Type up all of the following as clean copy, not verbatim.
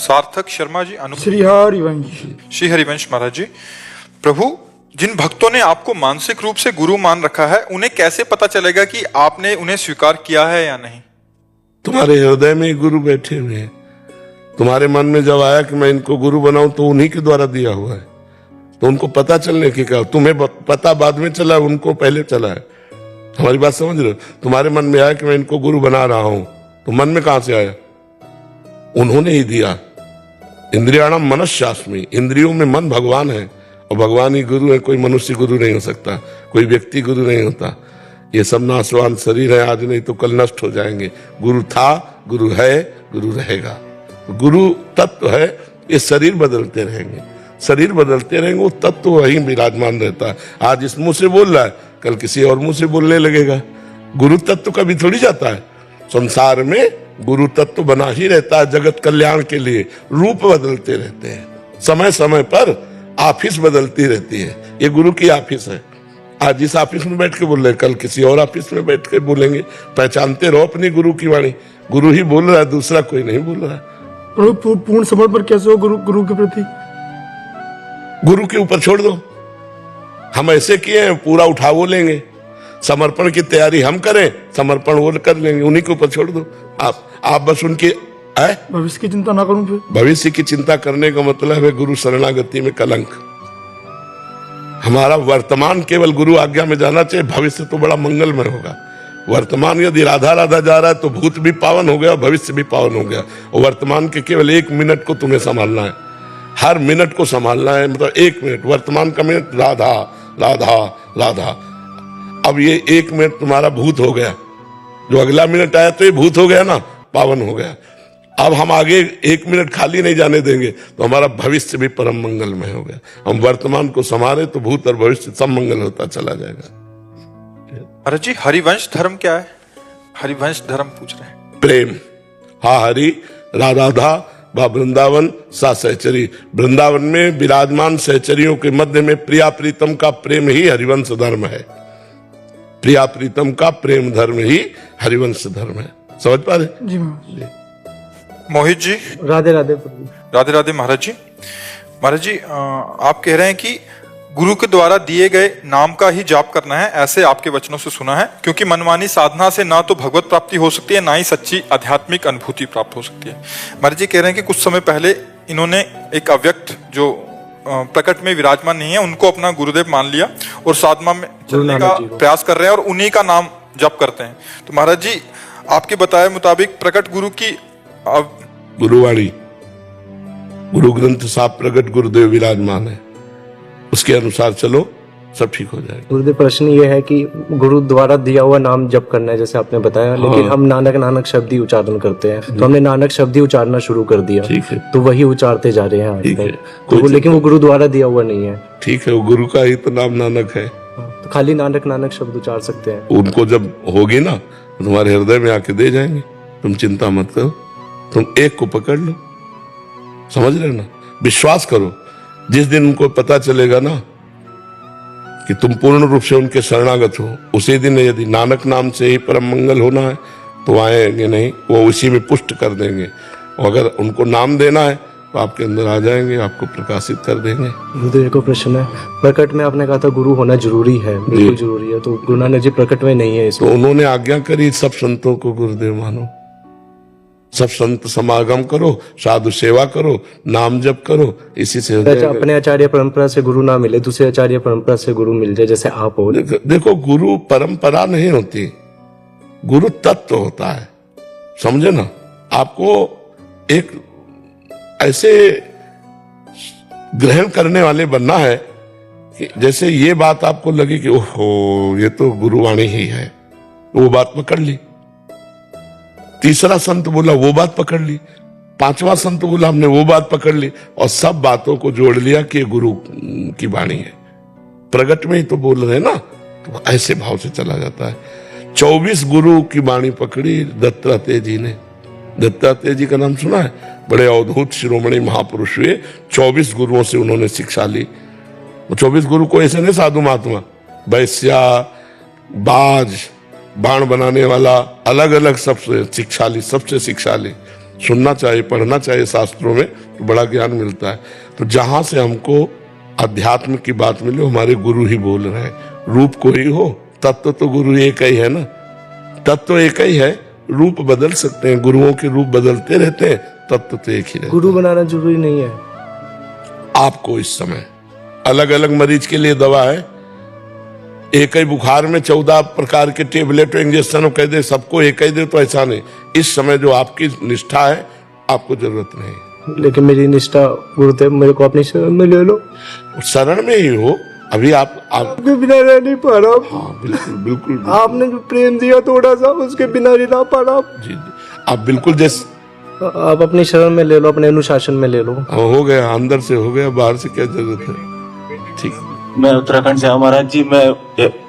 सार्थक शर्मा जी, श्री हरिवंश। श्री हरिवंश महाराज जी, प्रभु जिन भक्तों ने आपको मानसिक रूप से गुरु मान रखा है, उन्हें कैसे पता चलेगा कि आपने उन्हें स्वीकार किया है या नहीं? तुम्हारे हृदय में ही गुरु बैठे हुए हैं। तुम्हारे मन में जब आया कि मैं इनको गुरु बनाऊं, तो उन्हीं के द्वारा दिया हुआ है। तो उनको पता चलने की क्या, तुम्हें पता बाद में चला, उनको पहले चला है। हमारी बात समझ रहे हो? तुम्हारे मन में आया कि मैं इनको गुरु बना रहा हूं, तो मन में कहां से आया? उन्होंने ही दिया। इंद्रियाणाम मनश्शास्मी, इंद्रियों में मन भगवान है और भगवान ही गुरु है। कोई मनुष्य गुरु नहीं हो सकता, कोई व्यक्ति गुरु नहीं होता। ये सब नाशवान शरीर है, आज नहीं तो कल नष्ट हो जाएंगे। गुरु था, गुरु है, गुरु रहेगा। गुरु तत्व है, ये शरीर बदलते रहेंगे, शरीर बदलते रहेंगे, वो तत्व वही विराजमान रहता है। आज इस मुंह से बोल रहा है, कल किसी और मुंह से बोलने लगेगा। गुरु तत्व कभी थोड़ी जाता है। संसार में गुरु तत्व बना ही रहता है जगत कल्याण के लिए। रूप बदलते रहते हैं, समय समय पर ऑफिस बदलती रहती है। ये गुरु की ऑफिस है। आज इस ऑफिस में बैठ के बोल रहे, कल किसी और ऑफिस में बैठ के बोलेंगे। पहचानते रहो अपनी गुरु की वाणी। गुरु ही बोल रहा है, दूसरा कोई नहीं बोल रहा है। पूर्ण समर्पण कैसे हो गुरु के प्रति? गुरु के ऊपर छोड़ दो। हम ऐसे किए हैं, पूरा उठा वो लेंगे। समर्पण की तैयारी हम करें, समर्पण वो कर लेंगे। उन्हीं के ऊपर छोड़ दो। आप बस उनके भविष्य की चिंता ना करूं। फिर भविष्य की चिंता करने का मतलब है गुरु शरणागति में कलंक। हमारा वर्तमान केवल गुरु आज्ञा में जाना चाहिए। भविष्य तो बड़ा मंगलमय होगा। वर्तमान यदि राधा राधा जा रहा है तो भूत भी पावन हो गया, भविष्य भी पावन हो गया। और वर्तमान के केवल 1 मिनट को तुम्हें संभालना है। हर मिनट को संभालना है, मतलब 1 मिनट, वर्तमान का मिनट राधा राधा राधा। अब ये 1 मिनट तुम्हारा भूत हो गया, जो अगला मिनट आया तो ये भूत हो गया ना, पावन हो गया। अब हम आगे 1 मिनट खाली नहीं जाने देंगे, तो हमारा भविष्य भी परम मंगलमय हो गया। हम वर्तमान को संभाले तो भूत और भविष्य सब मंगल होता चला जाएगा। महाराज जी, हरिवंश धर्म क्या है? हरिवंश धर्म पूछ रहे हैं। प्रेम। हा हरि राधा व वृंदावन सा सहचरी। वृंदावन में विराजमान सहचरियों के मध्य में प्रिया प्रीतम का प्रेम ही हरिवंश धर्म है। प्रिया प्रीतम का प्रेम धर्म ही हरिवंश धर्म है। समझ पा रहे? जी मोहित जी, राधे राधे। राधे राधे महाराज जी। महाराज जी, आप कह रहे हैं कि गुरु के द्वारा दिए गए नाम का ही जाप करना है, ऐसे आपके वचनों से सुना है, क्योंकि मनमानी साधना से ना तो भगवत प्राप्ति हो सकती है, ना ही सच्ची आध्यात्मिक अनुभूति प्राप्त हो सकती है। महाराज जी कह रहे हैं कि कुछ समय पहले इन्होंने एक अव्यक्त जो प्रकट में विराजमान नहीं है, उनको अपना गुरुदेव मान लिया और साधना में चलने का प्रयास कर रहे हैं और उन्हीं का नाम जप करते हैं। तो महाराज जी, आपके बताए मुताबिक प्रकट गुरु की गुरुवाणी, गुरु ग्रंथ साहब प्रकट गुरुदेव विराजमान है, उसके अनुसार चलो, सब ठीक हो जाएगा। गुरुदेव, प्रश्न ये है कि गुरु द्वारा दिया हुआ नाम जप करना है, जैसे आपने बताया, लेकिन हम नानक नानक शब्द ही उच्चारण करते हैं। तो हमने नानक शब्द ही उच्चारना शुरू कर दिया, ठीक है, तो वही उच्चारते जा रहे हैं आज तक। तो लेकिन वो गुरु द्वारा दिया हुआ नहीं है। ठीक है, वो गुरु का ही तो नाम नानक है। तो खाली नानक नानक शब्द उच्चार सकते हैं। उनको जब होगी ना, तुम्हारे हृदय में आके दे जाएंगे। तुम चिंता मत करो, तुम एक को पकड़ लो। समझ रहे ना? विश्वास करो। जिस दिन उनको पता चलेगा ना कि तुम पूर्ण रूप से उनके शरणागत हो, उसी दिन यदि नानक नाम से ही परम मंगल होना है तो आएंगे नहीं, वो उसी में पुष्ट कर देंगे। और अगर उनको नाम देना है तो आपके अंदर आ जाएंगे, आपको प्रकाशित कर देंगे। गुरुदेव को प्रश्न है, प्रकट में आपने कहा था गुरु होना जरूरी है, बिल्कुल जरूरी है, तो गुरु नानक जी प्रकट में नहीं है तो उन्होंने आज्ञा करी सब संतों को गुरुदेव मानो, सब संत समागम करो, साधु सेवा करो, नाम जप करो, इसी से अपने आचार्य परंपरा से गुरु ना मिले, दूसरे आचार्य परंपरा से गुरु मिल जाए, जैसे आप हो। देखो, गुरु परंपरा नहीं होती, गुरु तत्व होता है। समझे ना? आपको एक ऐसे ग्रहण करने वाले बनना है कि जैसे ये बात आपको लगे कि ओहो, ये तो गुरुवाणी ही है, वो बात पकड़ ली। तीसरा संत बोला, वो बात पकड़ ली। 5वां संत बोला, हमने वो बात पकड़ ली, और सब बातों को जोड़ लिया कि ये गुरु की वाणी है। प्रगट में ही तो बोल रहे ना, तो ऐसे भाव से चला जाता है। 24 गुरु की वाणी पकड़ी दत्तात्रेय जी ने। दत्तात्रेय जी का नाम सुना है? बड़े अवधूत शिरोमणि महापुरुष हुए। 24 गुरुओं से उन्होंने शिक्षा ली। 24 गुरु को ऐसे नहीं साधु महात्मा, वैश्या, बाज, बाण बनाने वाला, अलग अलग सबसे शिक्षा ली, सबसे शिक्षा ली। सुनना चाहिए, पढ़ना चाहिए शास्त्रों में, तो बड़ा ज्ञान मिलता है। तो जहां से हमको अध्यात्म की बात मिले, हमारे गुरु ही बोल रहे हैं। रूप कोई हो, तत्व तो गुरु एक ही है ना, तत्व एक ही है, रूप बदल सकते हैं, गुरुओं के रूप बदलते रहते हैं, तत्व तो एक ही रहता है। गुरु बनाना जरूरी नहीं है। आपको इस समय अलग अलग मरीज के लिए दवा है, एक ही बुखार में 14 प्रकार के टेबलेट इंजेक्शन कह दे सबको एक ही दे, तो ऐसा नहीं। इस समय जो आपकी निष्ठा है, आपको जरूरत नहीं। लेकिन मेरी निष्ठा गुरुदेव मेरे को अपनी शरण में ले लो। शरण में ही हो अभी आप आपके बिना रह नहीं पा रहा। हाँ बिल्कुल बिल्कुल, आपने जो प्रेम दिया थोड़ा सा, उसके बिना नहीं रह पा रहा। जी जी, आप बिल्कुल जैसे आप अपनी शरण में ले लो, अपने अनुशासन में ले लो। हो गया, अंदर से हो गया, बाहर से क्या जरूरत है। ठीक, मैं उत्तराखंड से हूँ महाराज जी। मैं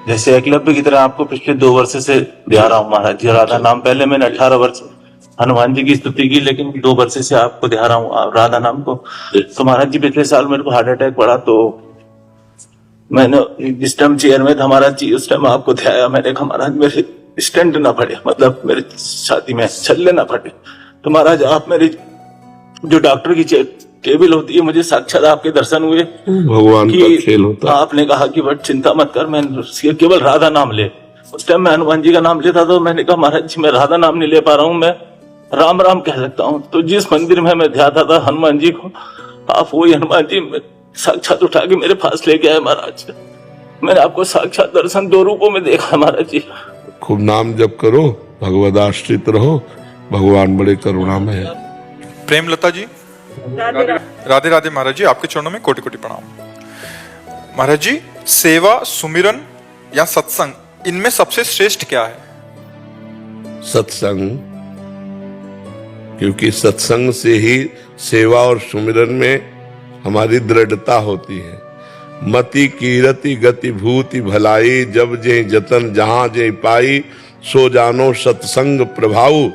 जैसे एकलव्य की तरह आपको पिछले 2 वर्ष से ध्या रहा हूँ महाराज जी। राधा नाम पहले मैंने 18 वर्ष हनुमान जी की स्तुति की, लेकिन 2 वर्ष से आपको ध्या रहा हूँ राधा नाम को। तो महाराज जी पिछले साल मेरे को हार्ट अटैक पड़ा, तो मैंने जिस टाइम चेयर में था महाराज जी, उस टाइम आपको ध्याया। मैंने कहा महाराज मेरे स्टेंट ना फटे, मतलब मेरे छाती में छल्ले ना फटे। तो महाराज आप मेरी जो डॉक्टर की टेबल होती है, मुझे साक्षात आपके दर्शन हुए। भगवान का खेल होता है। आपने कहा कि बट चिंता मत कर, मैं केवल राधा नाम ले। उस टाइम मैं हनुमान जी का नाम लेता, तो मैंने कहा महाराज जी मैं राधा नाम नहीं ले पा रहा हूँ, मैं राम राम कह सकता हूँ। तो जिस मंदिर में मैं ध्याता था हनुमान जी को, आप वही हनुमान जी साक्षात उठा के मेरे पास लेके आए महाराज। मैंने आपको साक्षात दर्शन 2 रूपों में देखा महाराज जी। खूब नाम जप करो, भगवदाश्रित रहो, भगवान बड़े करुणामय है। प्रेमलता जी, राधे राधे महाराज जी, आपके चरणों में कोटि कोटि प्रणाम। महाराज जी, सेवा, सुमिरन या सत्संग, इनमें सबसे श्रेष्ठ क्या है? सत्संग, क्योंकि सत्संग से ही सेवा और सुमिरन में हमारी दृढ़ता होती है। मति कीरति गति भूति भलाई, जब जे जतन जहां जे पाई, सो जानो सत्संग प्रभाऊ,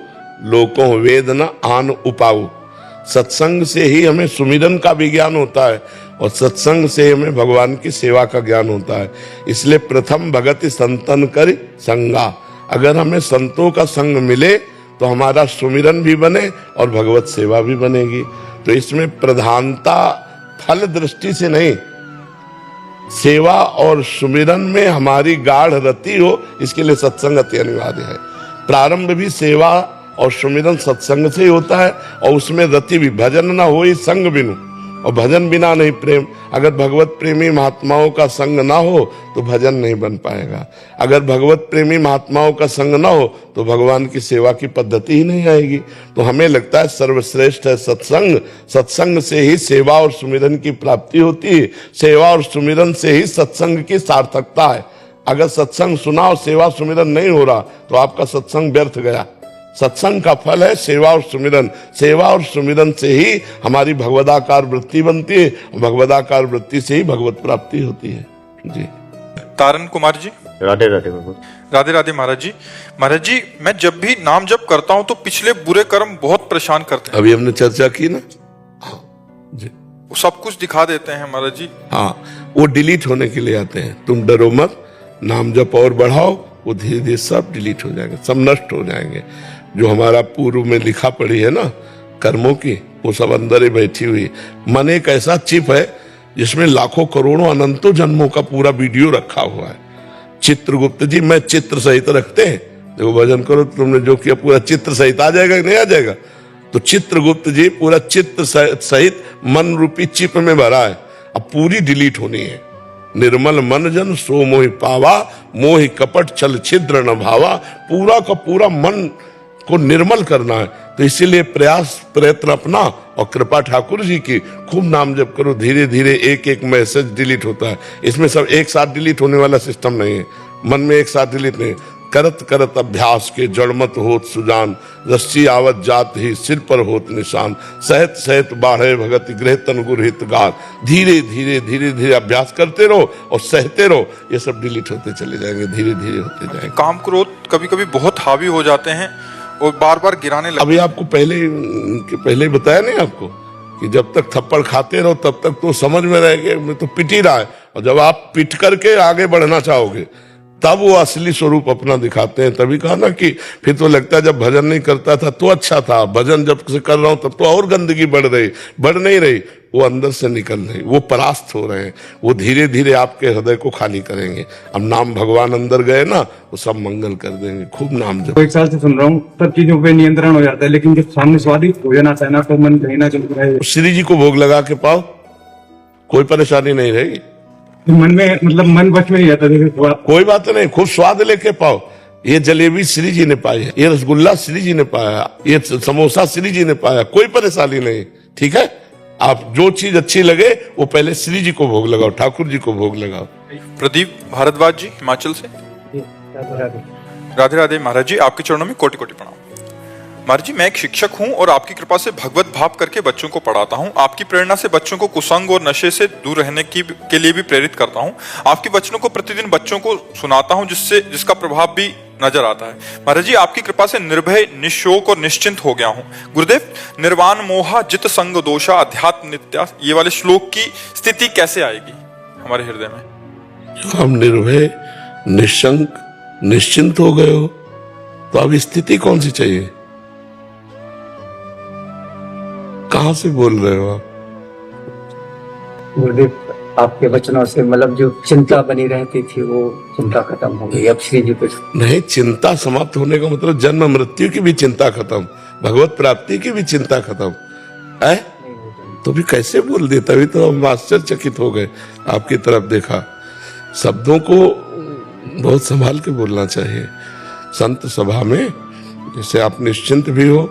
लोकों वेद न आन उपाऊ। सत्संग से ही हमें सुमिरन का भी ज्ञान होता है, और सत्संग से हमें भगवान की सेवा का ज्ञान होता है। इसलिए प्रथम भगति संतन कर संगा, अगर हमें संतों का संग मिले तो हमारा सुमिरन भी बने और भगवत सेवा भी बनेगी। तो इसमें प्रधानता फल दृष्टि से नहीं, सेवा और सुमिरन में हमारी गाढ़ रति हो, इसके लिए सत्संग अति अनिवार्य है। प्रारंभ भी सेवा और सुमिरन सत्संग से ही होता है, और उसमें रति भी। भजन ना हो संग बिनु, और भजन बिना नहीं प्रेम। अगर भगवत प्रेमी महात्माओं का संग ना हो तो भजन नहीं बन पाएगा। अगर भगवत प्रेमी महात्माओं का संग ना हो तो भगवान की सेवा की पद्धति ही नहीं आएगी। तो हमें लगता है सर्वश्रेष्ठ है सत्संग। सत्संग से ही सेवा और सुमिरन की प्राप्ति होती है, सेवा और सुमिरन से ही सत्संग की सार्थकता है। अगर सत्संग सुना और सेवा सुमिरन नहीं हो रहा तो आपका सत्संग व्यर्थ गया। सत्संग का फल है सेवा और सुमिरन। सेवा और सुमिरन से ही हमारी भगवदाकार वृत्ति बनती है, भगवदाकार वृत्ति से ही भगवत प्राप्ति होती है। जी, तारन कुमार जी, राधे राधे बाबू। राधे राधे महाराज जी। महाराज जी, मैं जब भी नाम जप करता हूँ तो पिछले बुरे कर्म बहुत परेशान करते हैं। अभी हमने चर्चा की ना। हाँ जी, वो सब कुछ दिखा देते हैं महाराज जी। हाँ, वो डिलीट होने के लिए आते हैं। तुम डरो मत, नाम जप और बढ़ाओ, वो धीरे धीरे सब डिलीट हो जाएगा, सब नष्ट हो जाएंगे। जो हमारा पूर्व में लिखा पड़ी है ना कर्मों की, वो सब अंदर ही बैठी हुई। मन एक ऐसा चिप है जिसमें लाखों करोड़ों अनंतों जन्मों का पूरा वीडियो रखा हुआ है। चित्रगुप्त जी मैं चित्र सहित रखते हैं, देखो भजन करो तो तुमने जो किया पूरा चित्र सहित आ जाएगा कि नहीं आ जाएगा। तो चित्रगुप्त जी पूरा चित्र सहित मन रूपी चिप में भरा है, अब पूरी डिलीट होनी है। निर्मल मन जन सो मोहि पावा, मोहि कपट छल छिद्र न भावा। पूरा का पूरा मन को निर्मल करना है। तो इसीलिए प्रयास प्रयत्न अपना और कृपा ठाकुर जी की खूब नाम जप करो। धीरे धीरे एक एक मैसेज डिलीट होता है। इसमें सब एक साथ डिलीट होने वाला सिस्टम नहीं है, मन में एक साथ डिलीट नहीं। करत करत अभ्यास के जड़मत होत सुजान, रस्सी आवत जात ही सिर पर होत निशान। सहत सहत बाढ़े भगत गृह तन गुर हित गार। धीरे धीरे धीरे धीरे अभ्यास करते रहो और सहते रहो, ये सब डिलीट होते चले जाएंगे, धीरे धीरे होते जाएंगे। काम क्रोध कभी कभी बहुत हावी हो जाते हैं और बार बार गिराने लगते। अभी आपको पहले बताया नहीं आपको कि जब तक थप्पड़ खाते रहो तब तक तो समझ में रहेंगे मैं तो पिट ही रहा है, और जब आप पिट करके आगे बढ़ना चाहोगे तब वो असली स्वरूप अपना दिखाते हैं। तभी कहा ना कि फिर तो लगता है जब भजन नहीं करता था तो अच्छा था, भजन जब से कर रहा हूं तब तो और गंदगी बढ़ नहीं रही, वो अंदर से निकल रही, वो परास्त हो रहे हैं, वो धीरे धीरे आपके हृदय को खाली करेंगे। अब नाम भगवान अंदर गए ना, वो सब मंगल कर देंगे। खूब नाम जप। 1 साल से सुन रहा हूँ, सब चीजों पे नियंत्रण हो जाता है, लेकिन जब सामने स्वादिष्ट भोजन आता है ना तो मन कहीं ना कहीं श्री जी को भोग लगा के पाओ, कोई परेशानी नहीं रहेगी। मन में मतलब मन बच में नहीं जाता। देखो कोई बात नहीं, खूब स्वाद लेके पाओ। ये जलेबी श्री जी ने पाई है, ये रसगुल्ला श्री जी ने पाया, ये समोसा श्री जी ने पाया, कोई परेशानी नहीं। ठीक है, आप जो चीज अच्छी लगे वो पहले श्री जी को भोग लगाओ, ठाकुर जी को भोग लगाओ। प्रदीप भारद्वाज जी हिमाचल से। राधे राधे महाराज जी, आपके चरणों में कोटि कोटि प्रणाम। महाराज जी, मैं एक शिक्षक हूं और आपकी कृपा से भगवत भाव करके बच्चों को पढ़ाता हूं। आपकी प्रेरणा से बच्चों को कुसंग और नशे से दूर रहने के लिए भी प्रेरित करता हूं। आपके वचनों को प्रतिदिन बच्चों को सुनाता हूं, जिसका प्रभाव भी नजर आता है। महाराज जी, आपकी कृपा से निर्भय, निशोक और निश्चिंत हो गया हूं। गुरुदेव, निर्वाण मोहा जित संग दोषा अध्यात्म नित्या, ये वाले श्लोक की स्थिति कैसे आएगी हमारे हृदय में? हम निर्भय, निशंक, निश्चिंत हो गए हो तो अब स्थिति कौन सी चाहिए? कहां से बोल रहे हो आप? गुरुदेव, आपके वचनों से मतलब जो चिंता बनी रहती थी वो चिंता खत्म हो गई। अब श्री जी पे नहीं, चिंता समाप्त होने का मतलब जन्म मृत्यु की भी चिंता खत्म, भगवत प्राप्ति की भी चिंता खत्म है। तो भी कैसे बोल दिए? तभी तो हम आश्चर्यचकित हो गए, आपकी तरफ देखा। शब्दों को बहुत संभाल के बोलना चाहिए। संत सभा में जैसे आप निश्चिंत भी हो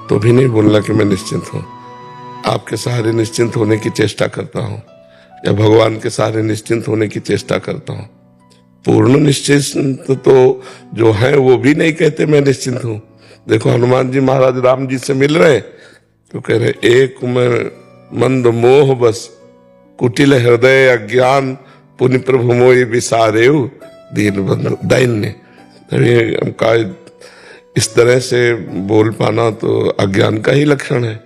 तो भी नहीं बोलना कि मैं निश्चिंत हूं। आपके सहारे निश्चिंत होने की चेष्टा करता हूं, या भगवान के सहारे निश्चिंत होने की चेष्टा करता हूं। पूर्ण निश्चिंत तो जो है वो भी नहीं कहते मैं निश्चिंत हूं। देखो, हनुमान जी महाराज राम जी से मिल रहे तो कह रहे, एक में मंद मोह बस, कुटिल हृदय अज्ञान, पुनि प्रभु मोहि विसारेउ दीन बंधु दैन्य। तभी हमका इस तरह से बोल पाना तो अज्ञान का ही लक्षण है।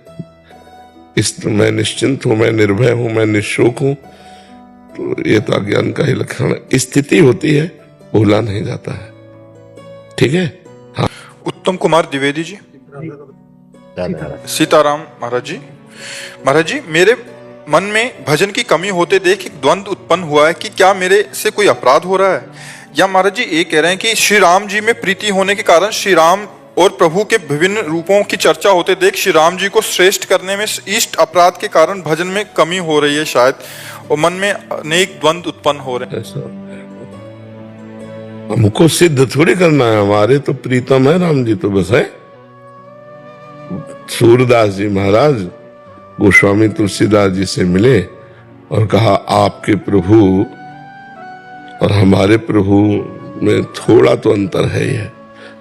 मैं निश्चिंत हूं, मैं निर्भय हूं, मैं निशोक हूं, तो ये तो अज्ञान का ही लक्षण है। स्थिति होती है, बोला नहीं जाता है। ठीक है। हाँ, उत्तम कुमार द्विवेदी जी। सीताराम महाराज जी। महाराज जी, मेरे मन में भजन की कमी होते देख एक द्वंद्व उत्पन्न हुआ है कि क्या मेरे से कोई अपराध हो रहा है, या महाराज जी ये कह रहे हैं कि श्री राम जी में प्रीति होने के कारण श्री राम और प्रभु के विभिन्न रूपों की चर्चा होते देख श्री राम जी को श्रेष्ठ करने में इष्ट अपराध के कारण भजन में कमी हो रही है शायद, और मन में अनेक द्वंद्व उत्पन्न हो रहे हैं। हमको सिद्ध थोड़ी करना है, हमारे तो प्रीतम है राम जी, तो बस है। सूरदास जी महाराज गोस्वामी तुलसीदास जी से मिले और कहा, आपके प्रभु और हमारे प्रभु में थोड़ा तो अंतर है ही है।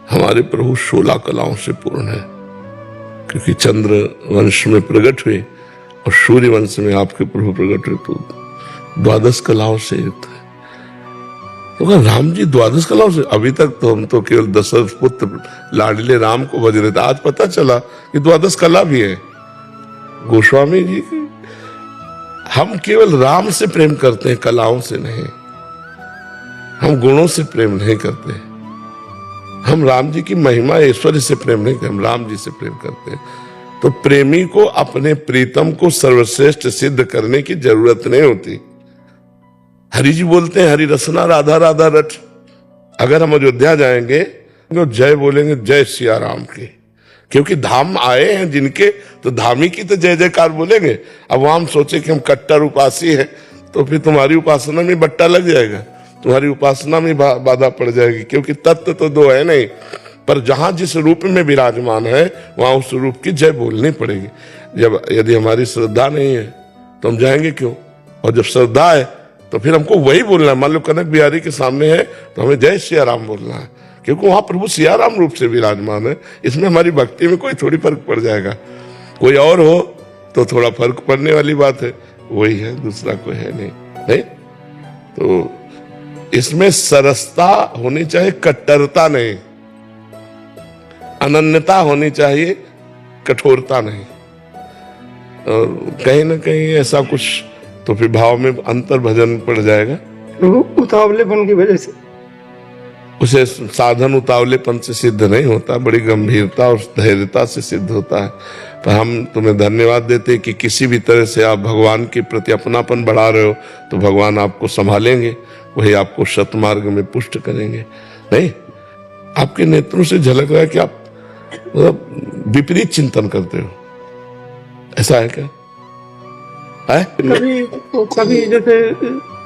हमारे प्रभु 16 कलाओं से पूर्ण है, क्योंकि चंद्र वंश में प्रकट हुए और सूर्य वंश में आपके प्रभु प्रकट हुए, तो 12 कलाओं से युक्त है। तो राम जी 12 कलाओं से? अभी तक तो हम तो केवल दशरथ पुत्र लाडले राम को भज रहे थे, आज पता चला कि 12 कला भी है गोस्वामी जी की। हम केवल राम से प्रेम करते हैं, कलाओं से नहीं। हम गुणों से प्रेम नहीं करते, हम राम जी की महिमा ऐश्वर्य से प्रेम नहीं करते, हम राम जी से प्रेम करते हैं। तो प्रेमी को अपने प्रीतम को सर्वश्रेष्ठ सिद्ध करने की जरूरत नहीं होती। हरि जी बोलते हैं, हरि रसना राधा राधा रट। अगर हम अयोध्या जाएंगे तो जय बोलेंगे, जय सिया राम की, क्योंकि धाम आए हैं जिनके, तो धामी की तो जय जयकार बोलेंगे। अब हम सोचे कि हम कट्टर उपासी हैं तो फिर तुम्हारी उपासना में बट्टा लग जाएगा, तुम्हारी उपासना में बाधा पड़ जाएगी, क्योंकि तत्व तो दो है नहीं। पर जहां जिस रूप में विराजमान है वहां उस रूप की जय बोलनी पड़ेगी। जब यदि हमारी श्रद्धा नहीं है तो हम जाएंगे क्यों? और जब श्रद्धा है तो फिर हमको वही बोलना है। मान लो कनक बिहारी के सामने है तो हमें जय सिया राम बोलना है, क्योंकि वहां प्रभु सिया राम रूप से विराजमान है। इसमें हमारी भक्ति में कोई थोड़ी फर्क पड़ जाएगा। कोई और हो तो थोड़ा फर्क पड़ने वाली बात है, वही है, दूसरा कोई है नहीं। तो इसमें सरसता होनी चाहिए, कट्टरता नहीं। अनन्यता होनी चाहिए, कठोरता नहीं। और कहीं ना कहीं ऐसा कुछ तो फिर भाव में अंतर भजन पड़ जाएगा। उतावलेपन की वजह से उसे साधन उतावलेपन से सिद्ध नहीं होता, बड़ी गंभीरता और धैर्यता से सिद्ध होता है। पर हम तुम्हें धन्यवाद देते हैं कि किसी भी तरह से आप भगवान के प्रति अपनापन बढ़ा रहे हो, तो भगवान आपको संभालेंगे, वही आपको सतमार्ग में पुष्ट करेंगे। नहीं, आपके नेत्रों से झलक रहा है कि आप मतलब विपरीत चिंतन करते हो, ऐसा है क्या? है? कभी जैसे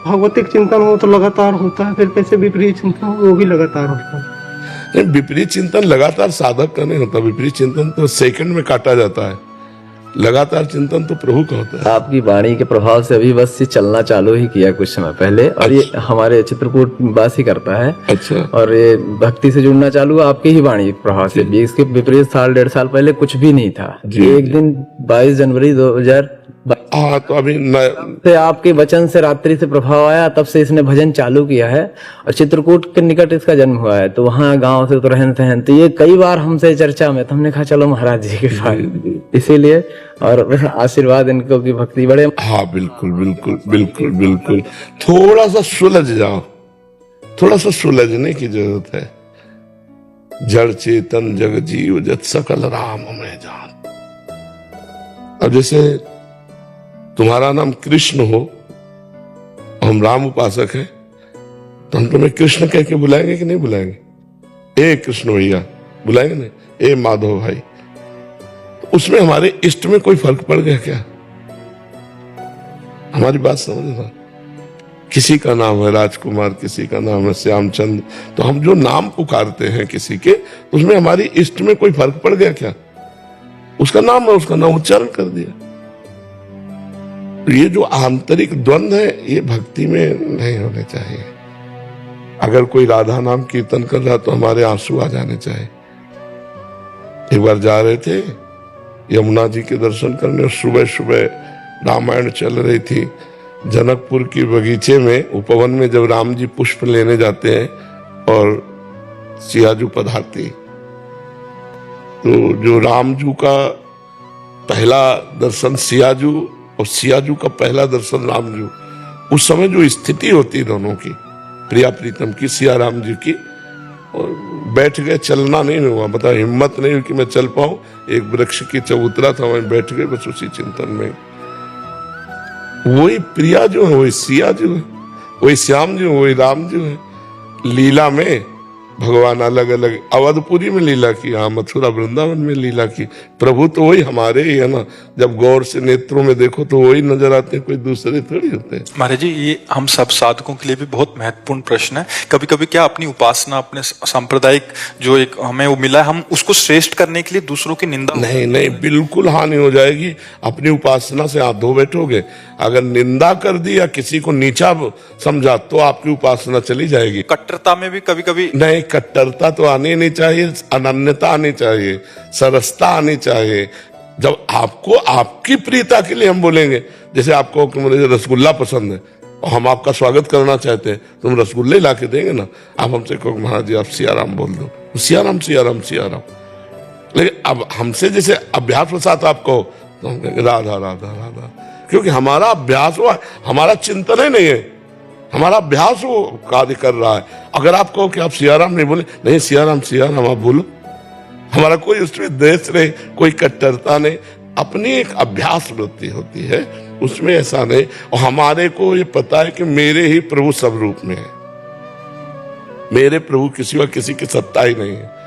भगवतिक चिंतन हो तो लगातार होता है, फिर कैसे विपरीत चिंतन हो वो भी लगातार होता है। नहीं, विपरीत चिंतन लगातार साधक का नहीं होता, विपरीत चिंतन तो सेकंड में काटा जाता है, लगातार चिंतन तो प्रभु का होता है। आपकी वाणी के प्रभाव से अभी बस ये चलना चालू ही किया कुछ समय पहले, और ये हमारे चित्रकूट वासी करता है। अच्छा। और ये भक्ति से जुड़ना चालू हुआ आपकी ही वाणी के प्रभाव से। इसके विपरीत साल 1.5 साल पहले कुछ भी नहीं था। एक दिन 22 जनवरी 2000 हाँ, तो अभी से आपके वचन से रात्रि से प्रभाव आया, तब से इसने भजन चालू किया है। और चित्रकूट के निकट इसका जन्म हुआ है, तो वहाँ गांव से तो रहन सहन, तो ये कई बार हमसे चर्चा में, तो हमने कहा चलो महाराज जी के पास, इसीलिए। और आशीर्वाद इनको की भक्ति बड़े। हाँ, बिल्कुल बिल्कुल बिल्कुल बिल्कुल। थोड़ा सा सुलझ जाओ, थोड़ा सा सुलझने की जरूरत है। जड़ चेतन जग जीव जत सकल राम में जान। अब जैसे तुम्हारा नाम कृष्ण हो, हम राम उपासक हैं, तो हम तुम्हें कृष्ण कह के बुलाएंगे कि नहीं बुलाएंगे? ए कृष्ण भैया बुलाएंगे नहीं? ए माधव भाई। तो उसमें हमारे इष्ट में कोई फर्क पड़ गया क्या? हमारी बात समझना। किसी का नाम है राजकुमार, किसी का नाम है श्यामचंद, तो हम जो नाम पुकारते हैं किसी के, उसमें हमारी इष्ट में कोई फर्क पड़ गया क्या? उसका नाम है, उसका नाम उच्चारण कर दिया। ये जो आंतरिक द्वंद्व है, ये भक्ति में नहीं होने चाहिए। अगर कोई राधा नाम कीर्तन कर रहा तो हमारे आंसू आ जाने चाहिए। एक बार जा रहे थे यमुना जी के दर्शन करने, और सुबह सुबह रामायण चल रही थी। जनकपुर की बगीचे में, उपवन में, जब राम जी पुष्प लेने जाते हैं और सियाजू पधारती, तो जो रामजू का पहला दर्शन सियाजू और सियाजू का पहला दर्शन रामजू, उस समय जो स्थिति होती दोनों की, प्रिया प्रीतम की, सिया राम जी की, और बैठ गए, चलना नहीं हुआ, मतलब हिम्मत नहीं हुई कि मैं चल पाऊं। एक वृक्ष की चबूतरा था, वहीं बैठ गए, बस उसी चिंतन में। वही प्रिया जो है, वही सिया जो है, वही श्याम जो है, वही राम जो है। लीला में भगवान अलग अलग, अवधपुरी में लीला की, हाँ मथुरा वृंदावन में लीला की, प्रभु तो वही हमारे ही है ना। जब गौर से नेत्रों में देखो तो वही नजर आते हैं, कोई दूसरे थोड़ी होते हैं। महाराज जी, ये हम सब साधकों के लिए भी बहुत महत्वपूर्ण प्रश्न है। कभी कभी क्या अपनी उपासना, अपने सांप्रदायिक जो एक हमें वो मिला है, हम उसको श्रेष्ठ करने के लिए दूसरों की निंदा? नहीं नहीं, बिल्कुल हानि हो जाएगी। अपनी उपासना से हाथ धो बैठोगे। अगर निंदा कर दी या किसी को नीचा समझा तो आपकी उपासना चली जाएगी। कट्टरता में भी कभी कभी नहीं, कट्टरता तो आनी नहीं चाहिए, अनन्यता आनी चाहिए, सरसता आनी चाहिए। जब आपको आपकी प्रियता के लिए हम बोलेंगे, जैसे आपको कि मुझे रसगुल्ला पसंद है और हम आपका स्वागत करना चाहते हैं, तो हम रसगुल्ले ला के देंगे ना। आप हमसे कहो महाराज जी आप सियाराम बोल दो, सियाराम सियाराम सियाराम। लेकिन अब हमसे जैसे अभ्यास के साथ आप कहो तो हम कहेंगे राधा राधा राधा, क्योंकि हमारा अभ्यास हुआ, हमारा चिंतन ही नहीं है, हमारा अभ्यास वो कार्य कर रहा है। अगर आप कहो कि आप सियाराम नहीं बोले, नहीं सियाराम सियाराम आप बोलो, हमारा कोई उसमें द्वेष नहीं, कोई कट्टरता नहीं, अपनी एक अभ्यास वृत्ति होती है, उसमें ऐसा नहीं। और हमारे को ये पता है कि मेरे ही प्रभु सब रूप में है, मेरे प्रभु किसी व किसी की सत्ता ही नहीं है।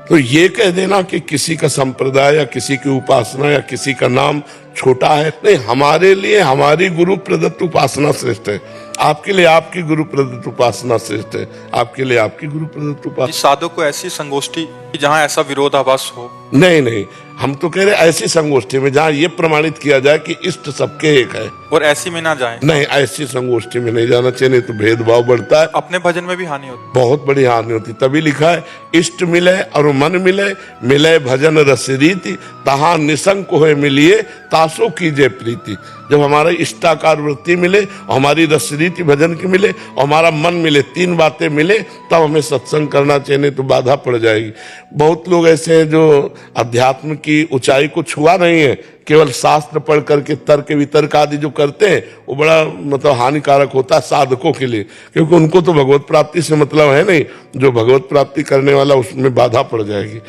तो ये कह देना कि किसी का संप्रदाय या किसी की उपासना या किसी का नाम छोटा है, नहीं, हमारे लिए हमारी गुरु प्रदत्त उपासना श्रेष्ठ है, आपके लिए आपकी गुरु प्रदत्त उपासना श्रेष्ठ है, आपके लिए आपकी गुरु प्रदत्त उपासना। साधु को ऐसी संगोष्ठी जहां ऐसा विरोधाभास हो? नहीं नहीं, हम तो कह रहे ऐसी संगोष्ठी में जहां ये प्रमाणित किया जाए कि इष्ट सबके एक है, और ऐसी में ना जाए। नहीं, ऐसी संगोष्ठी में नहीं जाना चाहिए, नहीं तो भेदभाव बढ़ता है, अपने भजन में भी हानि होती, बहुत बड़ी हानि होती। तभी लिखा है इष्ट मिले और मन मिले, मिले भजन रस रीति, तहां निसंक होए मिलिए, तासो कीजिए प्रीति। जब हमारा इष्टाकार वृत्ति मिले और हमारी रस रीति भजन की मिले और हमारा मन मिले, तीन बातें मिले, तब हमें सत्संग करना चाहिए, नहीं तो बाधा पड़ जाएगी। बहुत लोग ऐसे हैं जो अध्यात्म की ऊंचाई को छुआ नहीं है, केवल शास्त्र पढ़ करके तर्क वितर्क आदि जो करते हैं वो बड़ा मतलब हानिकारक होता है साधकों के लिए, क्योंकि उनको तो भगवत प्राप्ति से मतलब है नहीं, जो भगवत प्राप्ति करने वाला उसमें बाधा पड़ जाएगी।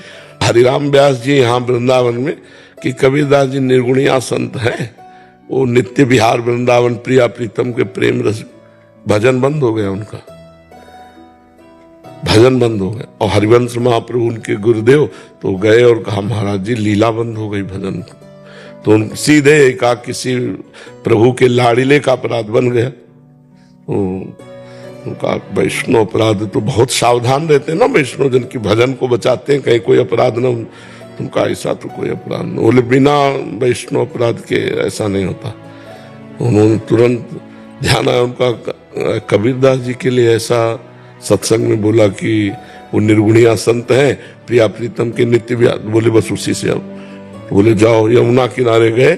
हरिराम व्यास जी यहाँ वृंदावन में कि कबीरदास जी निर्गुणिया संत हैं, वो नित्य विहार वृंदावन प्रिया प्रीतम के प्रेम रस, भजन बंद हो गया उनका, भजन बंद हो गया। और हरिवंश महाप्रभु उनके गुरुदेव तो गए और कहा महाराज जी लीला बंद हो गई भजन, तो उन सीधे कहा किसी प्रभु के लाड़िले का अपराध बन गया। उनका वैष्णव अपराध तो बहुत सावधान रहते हैं ना वैष्णव जन की, भजन को बचाते हैं कहीं कोई अपराध न, उनका ऐसा तो कोई अपराध नहीं, बोले बिना वैष्णव अपराध के ऐसा नहीं होता। उन्होंने तुरंत ध्यान आया उनका, कबीरदास जी के लिए ऐसा सत्संग में बोला कि वो निर्गुणिया संत हैं, प्रिया प्रीतम के नित्य विहार, बोले बस उसी से अब बोले जाओ। यमुना किनारे गए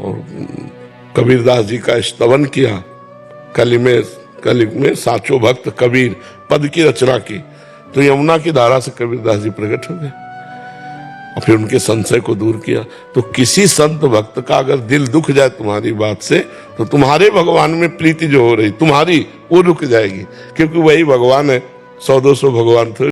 और कबीरदास जी का स्तवन किया, कली में साचो भक्त कबीर पद की रचना की, तो यमुना की धारा से कबीरदास जी प्रकट हो गए और फिर उनके संशय को दूर किया। तो किसी संत भक्त का अगर दिल दुख जाए तुम्हारी बात से, तो तुम्हारे भगवान में प्रीति जो हो रही तुम्हारी वो रुक जाएगी, क्योंकि वही भगवान है, 100-200 भगवान थे।